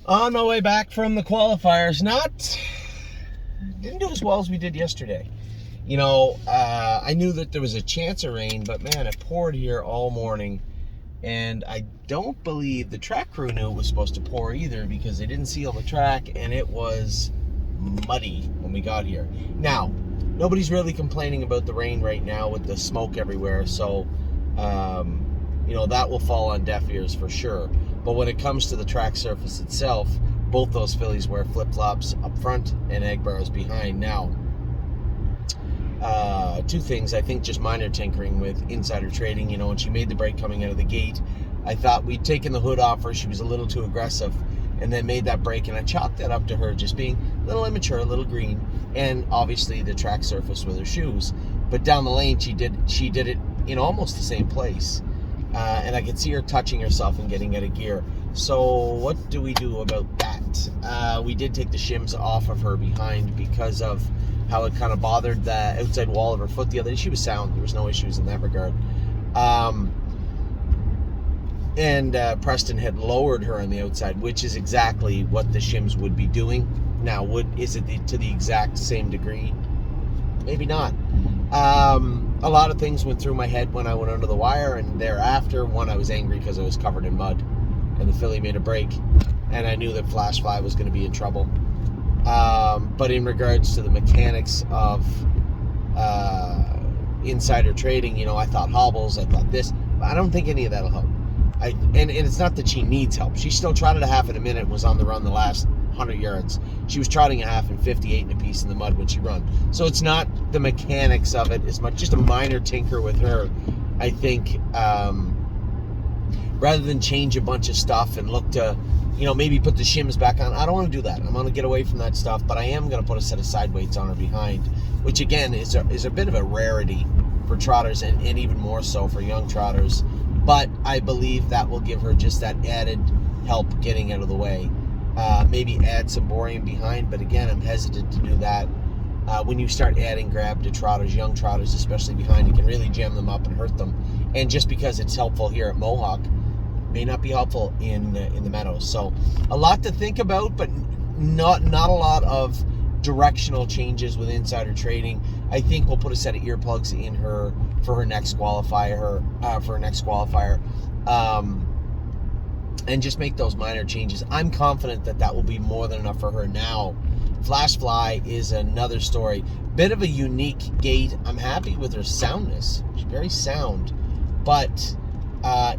On my way back from the qualifiers, didn't do as well as we did yesterday. I knew that there was a chance of rain, but man, it poured here all morning. And I don't believe the track crew knew it was supposed to pour either, because they didn't seal the track and it was muddy when we got here. Now, nobody's really complaining about the rain right now with the smoke everywhere, so that will fall on deaf ears for sure. But when it comes to the track surface itself, both those fillies wear flip-flops up front and egg bars behind. Now, two things, I think just minor tinkering with insider trading. When she made the break coming out of the gate, I thought we'd taken the hood off her. She was a little too aggressive, and then made that break, and I chalked that up to her just being a little immature, a little green, and obviously the track surface with her shoes. But down the lane, she did it in almost the same place, and I could see her touching herself and getting out of gear. So what do we do about that? We did take the shims off of her behind because of how it kind of bothered the outside wall of her foot the other day. She was sound. There was no issues in that regard. And Preston had lowered her on the outside, which is exactly what the shims would be doing. Now, is it to the exact same degree? Maybe not. A lot of things went through my head when I went under the wire, and thereafter, one, I was angry because I was covered in mud, and the filly made a break, and I knew that Flash Fly was going to be in trouble. But in regards to the mechanics of insider trading, I thought hobbles, I thought this, but I don't think any of that'll help. And it's not that she needs help. She still trotted a half in a minute and was on the run the last 100 yards. She was trotting a half in 58 and a piece in the mud when she run. So it's not the mechanics of it as much, just a minor tinker with her. I think rather than change a bunch of stuff and look to, maybe put the shims back on, I don't want to do that. I'm going to get away from that stuff, but I am going to put a set of side weights on her behind, which again is a bit of a rarity for trotters, and even more so for young trotters. But I believe that will give her just that added help getting out of the way. Maybe add some boreum behind, but again, I'm hesitant to do that. When you start adding grab to trotters, young trotters especially behind, it can really jam them up and hurt them. And just because it's helpful here at Mohawk, may not be helpful in the meadows. So a lot to think about, but not a lot of directional changes with insider trading. I think we'll put a set of earplugs in her for her next qualifier, and just make those minor changes. I'm confident that will be more than enough for her. Now, Flash Fly is another story. Bit of a unique gait. I'm happy with her soundness. She's very sound, but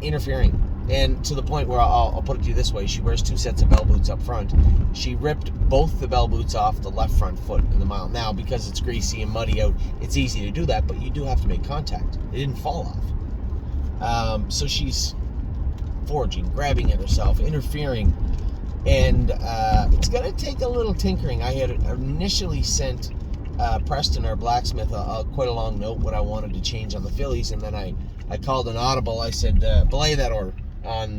interfering. And to the point where I'll put it to you this way, she wears two sets of bell boots up front. She ripped both the bell boots off the left front foot in the mile. Now, because it's greasy and muddy out, it's easy to do that, but you do have to make contact. It didn't fall off. So she's foraging, grabbing at herself, interfering, and it's going to take a little tinkering. I had initially sent Preston, our blacksmith, quite a long note what I wanted to change on the fillies, and then I called an audible. I said, belay that order on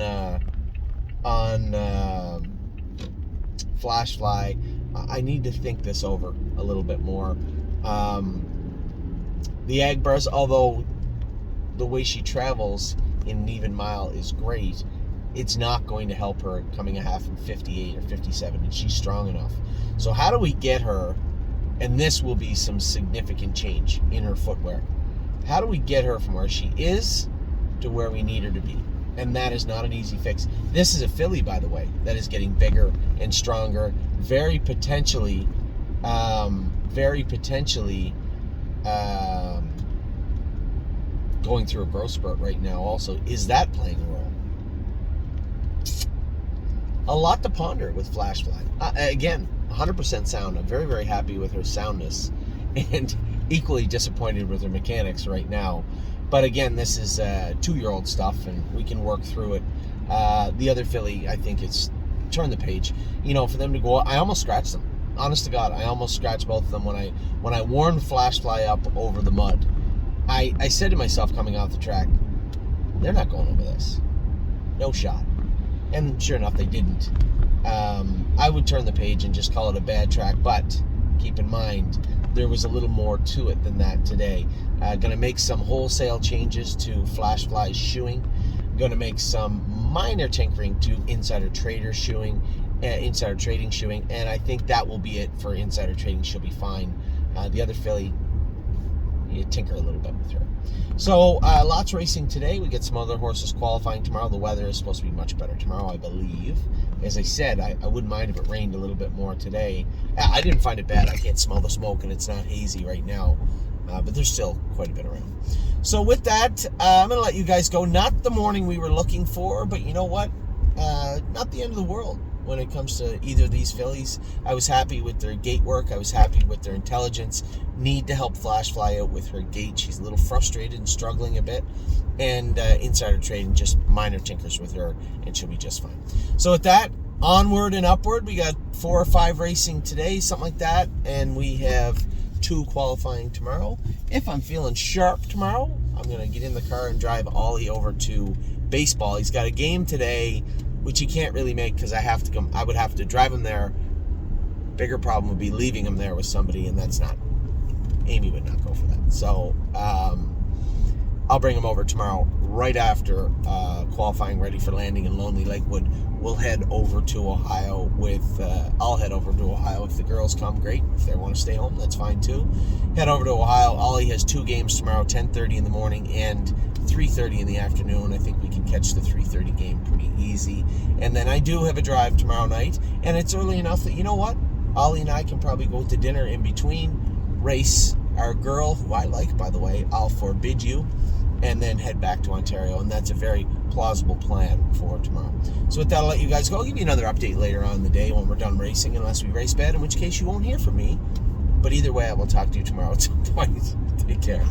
Flash Fly. I need to think this over a little bit more. The egg bars, although the way she travels in an even mile is great, it's not going to help her coming a half in 58 or 57, and she's strong enough. So how do we get her, and this will be some significant change in her footwear, how do we get her from where she is to where we need her to be? And that is not an easy fix. This is a filly, by the way, that is getting bigger and stronger, very potentially going through a growth spurt right now also. Is that playing a role? A lot to ponder with Flash Fly. Again, 100% sound. I'm very, very happy with her soundness, and equally disappointed with her mechanics right now. But again, this is 2-year-old stuff, and we can work through it. The other filly, I think it's turn the page. For them to go, I almost scratched them. Honest to God, I almost scratched both of them when I warmed Flash Fly up over the mud. I said to myself coming off the track, they're not going over this. No shot. And sure enough, they didn't. I would turn the page and just call it a bad track, but keep in mind, there was a little more to it than that today. Going to make some wholesale changes to Flash Fly's shoeing. Going to make some minor tinkering to insider trader shoeing, Insider Trading shoeing, and I think that will be it for Insider Trading. She'll be fine. The other filly, you tinker a little bit with her. So lots racing today. We get some other horses qualifying tomorrow. The weather is supposed to be much better tomorrow, I believe. As I said, I wouldn't mind if it rained a little bit more today. I didn't find it bad. I can't smell the smoke, and it's not hazy right now. But there's still quite a bit around. So with that, I'm going to let you guys go. Not the morning we were looking for, but you know what? Not the end of the world when it comes to either of these fillies. I was happy with their gait work. I was happy with their intelligence. Need to help Flash Fly out with her gait. She's a little frustrated and struggling a bit. And Insider Trading, just minor tinkers with her, and she'll be just fine. So with that, onward and upward. We got 4 or 5 racing today, something like that. And we have 2 qualifying tomorrow. If I'm feeling sharp tomorrow, I'm going to get in the car and drive Ollie over to baseball. He's got a game today, which he can't really make because I would have to drive him there. Bigger problem would be leaving him there with somebody, and that's not, Amy would not go for that. So I'll bring him over tomorrow right after qualifying, ready for landing in Lonely Lakewood. We'll head over to Ohio I'll head over to Ohio if the girls come. Great. If they want to stay home, that's fine too. Head over to Ohio. Ollie has 2 games tomorrow, 10:30 in the morning and 3:30 in the afternoon. I think we can catch the 3:30 game pretty easy. And then I do have a drive tomorrow night, and it's early enough that, you know what? Ollie and I can probably go to dinner in between, race our girl, who I like, by the way, I'll forbid you, and then head back to Ontario. And that's a very plausible plan for tomorrow. So with that, I'll let you guys go. I'll give you another update later on in the day when we're done racing, unless we race bad, in which case you won't hear from me. But either way, I will talk to you tomorrow at some point. Take care.